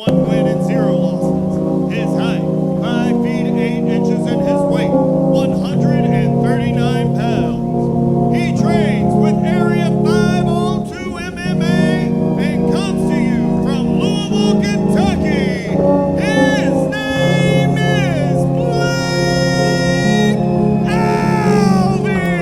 1 win and 0 losses. His height, 5 feet 8 inches, and his weight, 139 pounds. He trains with Area 502 MMA and comes to you from Louisville, Kentucky. His name is Blake Alvey.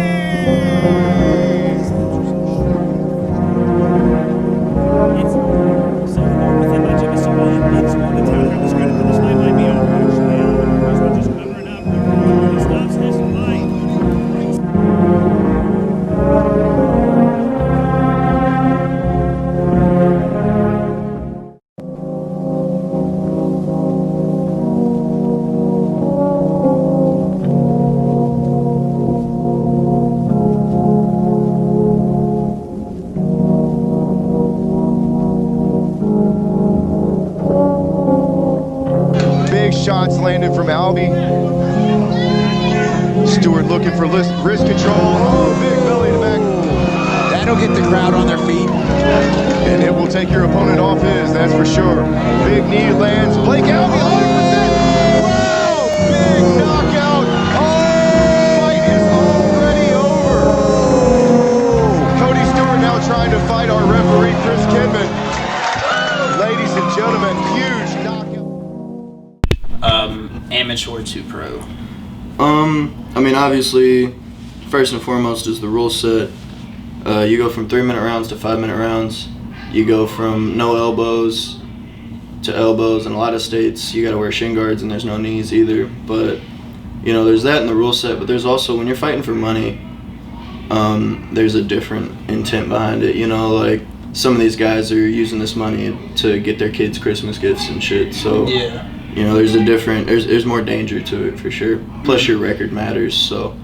Shots landed from Alvey. Stewart looking for wrist control. Oh, big belly to back. That'll get the crowd on their feet. And it will take your opponent off his, that's for sure. Big knee lands. Blake Alvey, 100%. Wow, big knockout. Oh, fight is already over. Cody Stewart now trying to fight our referee, Chris Kidman. Ladies and gentlemen, huge knockout. Amateur to pro? I mean, obviously, first and foremost is the rule set. You go from 3-minute rounds to 5-minute rounds. You go from no elbows to elbows. In a lot of states, you got to wear shin guards and there's no knees either. But, you know, there's that in the rule set. But there's also, when you're fighting for money, there's a different intent behind it. You know, like, some of these guys are using this money to get their kids Christmas gifts and shit. So, yeah. You know, there's more danger to it for sure. Plus your record matters, so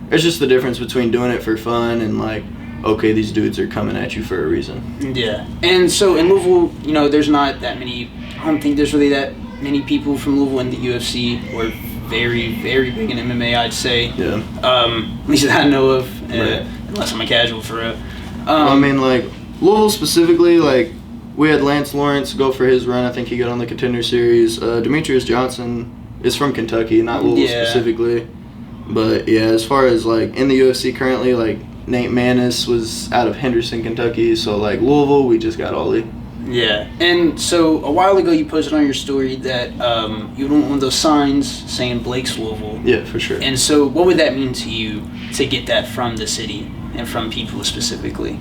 it's just the difference between doing it for fun and like, okay, these dudes are coming at you for a reason. Yeah. And so in Louisville, you know, there's not that many, I don't think there's really that many people from Louisville in the UFC. We're very, very big in MMA, I'd say. Yeah. At least that I know of, Right. unless I'm a casual for real. I mean, like, Louisville specifically, like, we had Lance Lawrence go for his run. I think he got on the Contender Series. Demetrius Johnson is from Kentucky, not Louisville specifically. But, yeah, as far as, like, in the UFC currently, like, Nate Manis was out of Henderson, Kentucky. So, like, Louisville, we just got Ollie. Yeah. And so a while ago you posted on your story that you had one of those signs saying Blake's Louisville. Yeah, for sure. And so what would that mean to you to get that from the city and from people specifically?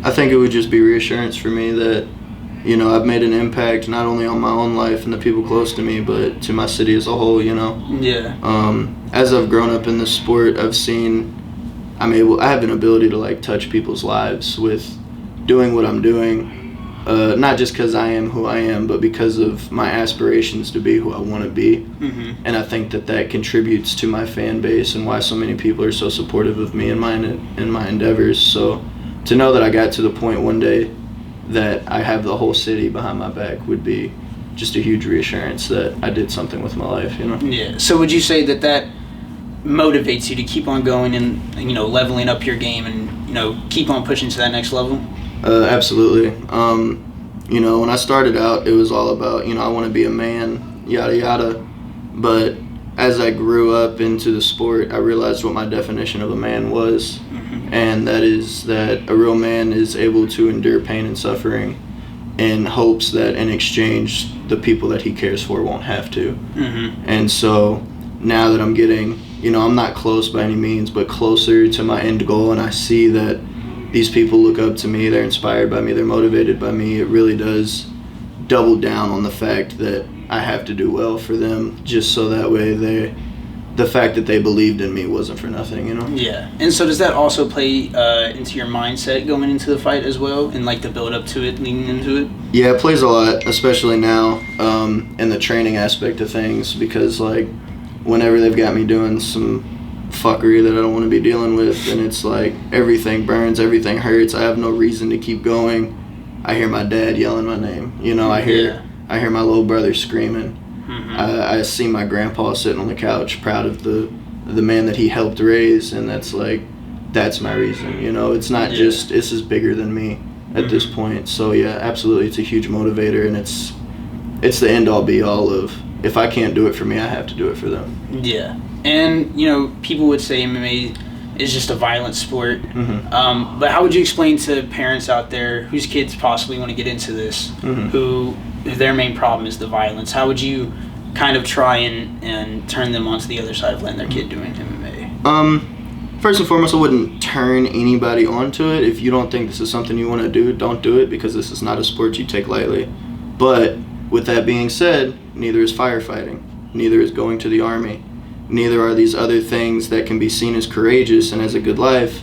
I think it would just be reassurance for me that, you know, I've made an impact not only on my own life and the people close to me, but to my city as a whole, you know? Yeah. As I've grown up in this sport, I have an ability to, like, touch people's lives with doing what I'm doing, not just because I am who I am, but because of my aspirations to be who I want to be. Mm-hmm. And I think that contributes to my fan base and why so many people are so supportive of me and my endeavors. So to know that I got to the point one day that I have the whole city behind my back would be just a huge reassurance that I did something with my life, you know? Yeah. So would you say that motivates you to keep on going and, you know, leveling up your game and, you know, keep on pushing to that next level? Absolutely. You know, when I started out, it was all about, you know, I want to be a man, yada, yada. But as I grew up into the sport, I realized what my definition of a man was. Mm-hmm. And that is that a real man is able to endure pain and suffering in hopes that in exchange, the people that he cares for won't have to. Mm-hmm. And so now that I'm getting, you know, I'm not close by any means, but closer to my end goal, and I see that these people look up to me, they're inspired by me, they're motivated by me, it really does double down on the fact that I have to do well for them, just so that way the fact that they believed in me wasn't for nothing, you know? Yeah. And so does that also play into your mindset going into the fight as well, and like the build up to it, leading into it? Yeah, it plays a lot, especially now in the training aspect of things, because like whenever they've got me doing some fuckery that I don't want to be dealing with, and it's like everything burns, everything hurts, I have no reason to keep going, I hear my dad yelling my name, you know, I hear my little brother screaming. Mm-hmm. I see my grandpa sitting on the couch proud of the man that he helped raise, and that's my reason, you know? It's not just, this is bigger than me. at this point. So yeah, absolutely, it's a huge motivator, and it's the end all be all of, if I can't do it for me, I have to do it for them. Yeah. And, people would say MMA is just a violent sport. But how would you explain to parents out there whose kids possibly want to get into this, who their main problem is the violence? How would you kind of try and turn them onto the other side of letting their kid doing MMA? First and foremost, I wouldn't turn anybody onto it. If you don't think this is something you want to do, don't do it, because this is not a sport you take lightly. But with that being said, neither is firefighting, neither is going to the Army, neither are these other things that can be seen as courageous and as a good life,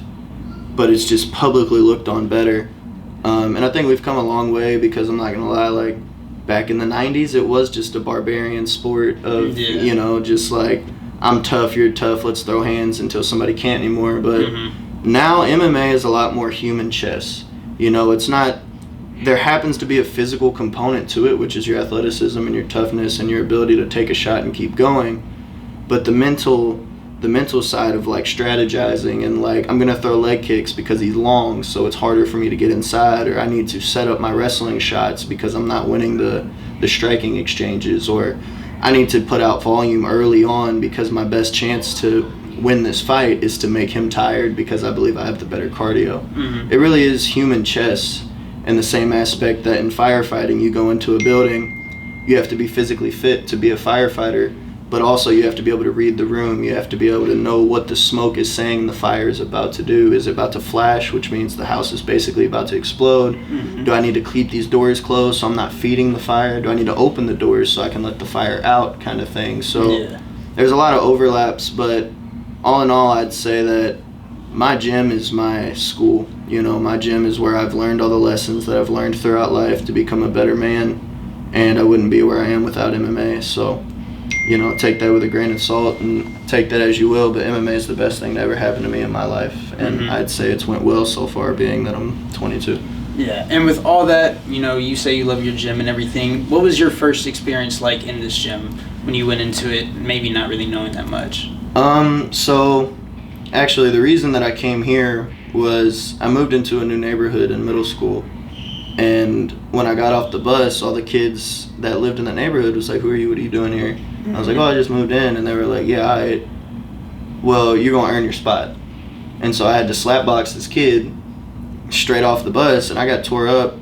but it's just publicly looked on better. And I think we've come a long way, because I'm not going to lie, like, back in the 90s, it was just a barbarian sport of, just like, I'm tough, you're tough, let's throw hands until somebody can't anymore. But now MMA is a lot more human chess. It's not, there happens to be a physical component to it, which is your athleticism and your toughness and your ability to take a shot and keep going. But the mental side of, like, strategizing and, like, I'm going to throw leg kicks because he's long, so it's harder for me to get inside, or I need to set up my wrestling shots because I'm not winning the striking exchanges, or I need to put out volume early on because my best chance to win this fight is to make him tired because I believe I have the better cardio. It really is human chess, in the same aspect that in firefighting, you go into a building, you have to be physically fit to be a firefighter, but also you have to be able to read the room. You have to be able to know what the smoke is saying the fire is about to do. Is it about to flash, which means the house is basically about to explode? Do I need to keep these doors closed so I'm not feeding the fire? Do I need to open the doors so I can let the fire out, kind of thing? So there's a lot of overlaps, but all in all, I'd say that my gym is my school. My gym is where I've learned all the lessons that I've learned throughout life to become a better man, and I wouldn't be where I am without MMA. So take that with a grain of salt and take that as you will, but MMA is the best thing that ever happened to me in my life, and I'd say it's went well so far, being that I'm 22. Yeah, and with all that, you say you love your gym and everything. What was your first experience like in this gym when you went into it, maybe not really knowing that much? So actually the reason that I came here was I moved into a new neighborhood in middle school, and when I got off the bus, all the kids that lived in that neighborhood was like, "Who are you? What are you doing here?" I was like, "Oh, I just moved in." And they were like, "Yeah, well, you're going to earn your spot." And so I had to slapbox this kid straight off the bus, and I got tore up.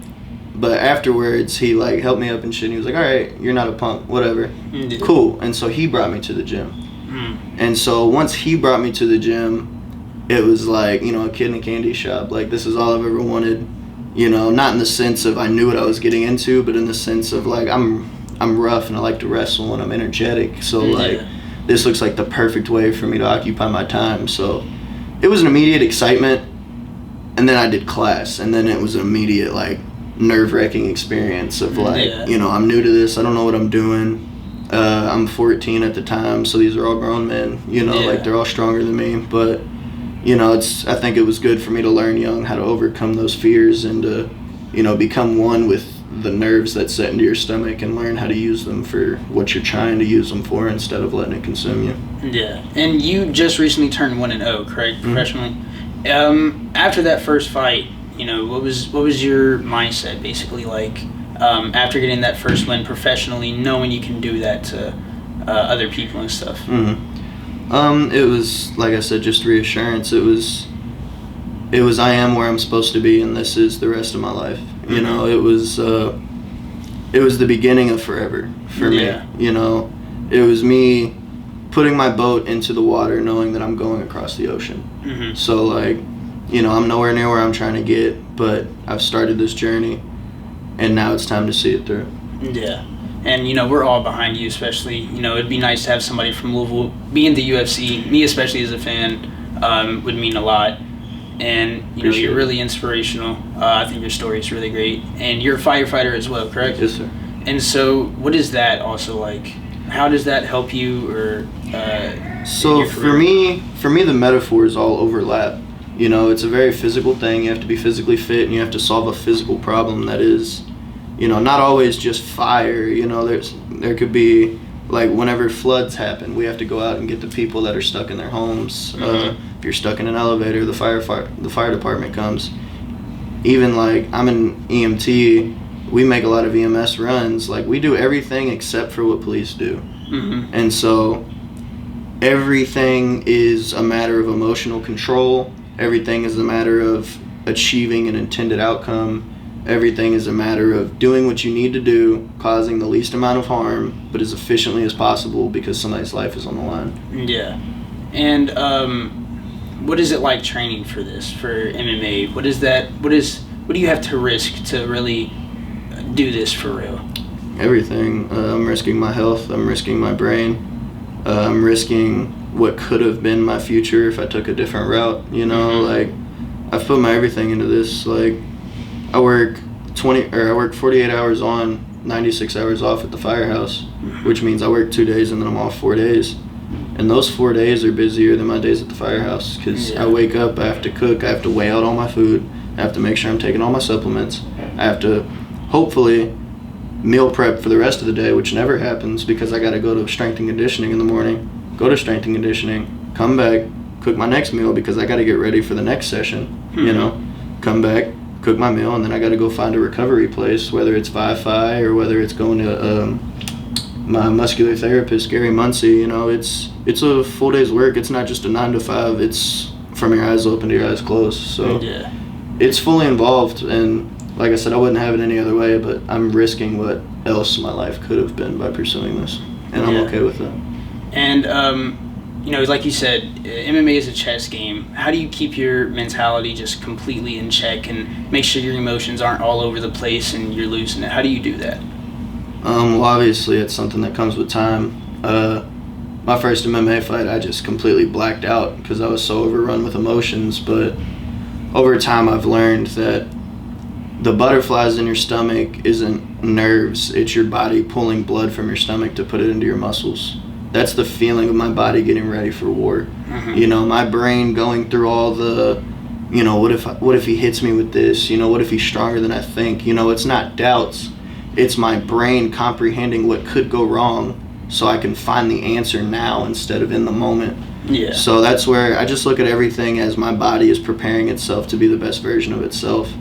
But afterwards, he, like, helped me up and shit. And he was like, "All right, you're not a punk, whatever." Cool. And so he brought me to the gym. And so once he brought me to the gym, it was like, a kid in a candy shop. Like, this is all I've ever wanted. Not in the sense of I knew what I was getting into, but in the sense of, like, I'm rough and I like to wrestle and I'm energetic. So, like, this looks like the perfect way for me to occupy my time. So it was an immediate excitement. And then I did class. And then it was an immediate, like, nerve-wracking experience of, like, I'm new to this. I don't know what I'm doing. I'm 14 at the time. So these are all grown men, like, they're all stronger than me. But, I think it was good for me to learn young how to overcome those fears and to, become one with the nerves that set into your stomach and learn how to use them for what you're trying to use them for instead of letting it consume you. Yeah, and you just recently turned 1-0, correct, professionally? After that first fight, what was your mindset basically like after getting that first win professionally, knowing you can do that to other people and stuff? It was, like I said, just reassurance. It was I am where I'm supposed to be, and this is the rest of my life. It was the beginning of forever for me. It was me putting my boat into the water, knowing that I'm going across the ocean. So, like, I'm nowhere near where I'm trying to get, but I've started this journey, and now it's time to see it through. Yeah. And, we're all behind you, especially, it'd be nice to have somebody from Louisville be in the UFC. Me, especially as a fan, would mean a lot. And, you're really inspirational. I think your story is really great. And you're a firefighter as well, correct? Yes, sir. And so what is that also like? How does that help you or So for me, the metaphors all overlap. It's a very physical thing. You have to be physically fit, and you have to solve a physical problem that is, not always just fire. There could be, like, whenever floods happen, we have to go out and get the people that are stuck in their homes. If you're stuck in an elevator, the fire department comes. even like I'm an EMT, we make a lot of EMS runs. Like we do everything except for what police do. And so everything is a matter of emotional control. Everything is a matter of achieving an intended outcome. Everything is a matter of doing what you need to do, causing the least amount of harm, but as efficiently as possible because somebody's life is on the line. Yeah. And what is it like training for this, for MMA? What is that? What do you have to risk to really do this for real? Everything. I'm risking my health. I'm risking my brain. I'm risking what could have been my future if I took a different route. You know, like I've put my everything into this. Like I work 48 hours on, 96 hours off at the firehouse, which means I work 2 days and then I'm off 4 days. And those 4 days are busier than my days at the firehouse because I wake up, I have to cook, I have to weigh out all my food, I have to make sure I'm taking all my supplements, I have to hopefully meal prep for the rest of the day, which never happens because I got to go to strength and conditioning in the morning, go to strength and conditioning, come back, cook my next meal because I got to get ready for the next session, you know, come back, cook my meal, and then I got to go find a recovery place, whether it's Wi-Fi or whether it's going to my muscular therapist, Gary Muncie. You know, it's a full day's work. It's not just a 9 to 5. It's from your eyes open to your eyes closed. So it's fully involved, and like I said, I wouldn't have it any other way, but I'm risking what else my life could have been by pursuing this, and I'm okay with that. And you know, like you said, MMA is a chess game. How do you keep your mentality just completely in check and make sure your emotions aren't all over the place and you're losing it? How do you do that? Well, obviously, it's something that comes with time. My first MMA fight, I just completely blacked out because I was so overrun with emotions. But over time, I've learned that the butterflies in your stomach isn't nerves. It's your body pulling blood from your stomach to put it into your muscles. That's the feeling of my body getting ready for war. You know, my brain going through all the, you know, what if he hits me with this? You know, what if he's stronger than I think? You know, it's not doubts. It's my brain comprehending what could go wrong so I can find the answer now instead of in the moment. Yeah. So that's where I just look at everything as my body is preparing itself to be the best version of itself.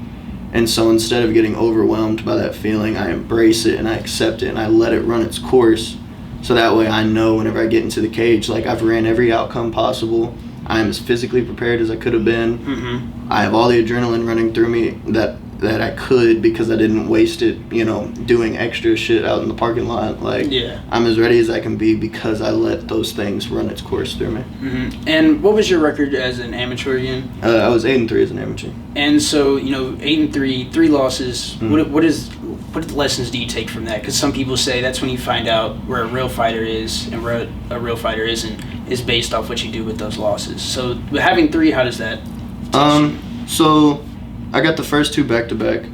And so instead of getting overwhelmed by that feeling, I embrace it and I accept it and I let it run its course. So that way I know whenever I get into the cage, like I've ran every outcome possible. I'm as physically prepared as I could have been. I have all the adrenaline running through me that I could because I didn't waste it, you know, doing extra shit out in the parking lot. Like, I'm as ready as I can be because I let those things run its course through me. And what was your record as an amateur again? I was 8-3 as an amateur. And so, you know, 8-3, 3 losses. What lessons do you take from that? Because some people say that's when you find out where a real fighter is and where a real fighter isn't, is based off what you do with those losses. So having 3, how does that teach you? So I got the first 2 back-to-back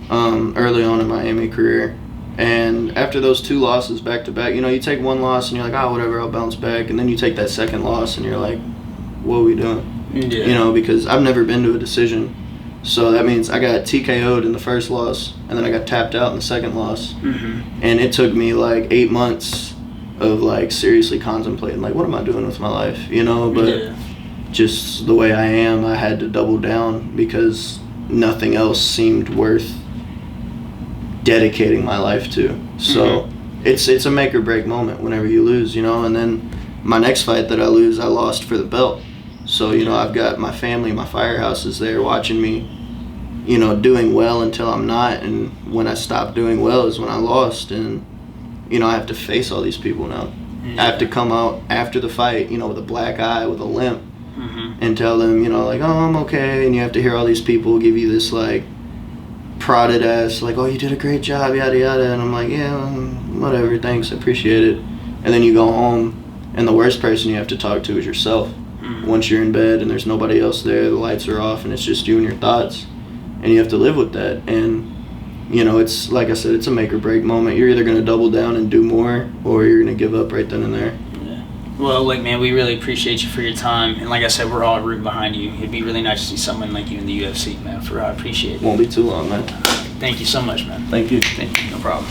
early on in my MMA career. And after those 2 losses back-to-back, you know, you take one loss and you're like, oh, whatever, I'll bounce back. And then you take that second loss and you're like, what are we doing? You know, because I've never been to a decision. So that means I got TKO'd in the first loss, and then I got tapped out in the second loss. And it took me like 8 months of like seriously contemplating, like, what am I doing with my life? You know, but just the way I am, I had to double down because nothing else seemed worth dedicating my life to. So it's a make or break moment whenever you lose, you know. And then my next fight that I lose, I lost for the belt. So, you know, I've got my family, my firehouse is there watching me, you know, doing well until I'm not. And when I stopped doing well is when I lost. And, you know, I have to face all these people now. I have to come out after the fight, you know, with a black eye, with a limp, and tell them, you know, like, oh, I'm okay. And you have to hear all these people give you this, like, prodded ass, like, oh, you did a great job, yada, yada. And I'm like, yeah, whatever, thanks, I appreciate it. And then you go home, and the worst person you have to talk to is yourself. Once you're in bed and there's nobody else there, the lights are off and it's just you and your thoughts, and you have to live with that. And you know, it's like I said, it's a make or break moment. You're either going to double down and do more, or you're going to give up right then and there. Well, like, man, we really appreciate you for your time, and like I said, we're all rooting behind you. It'd be really nice to see someone like you in the UFC, man. I appreciate it. Won't be too long, man. Thank you so much, man. Thank you. No problem.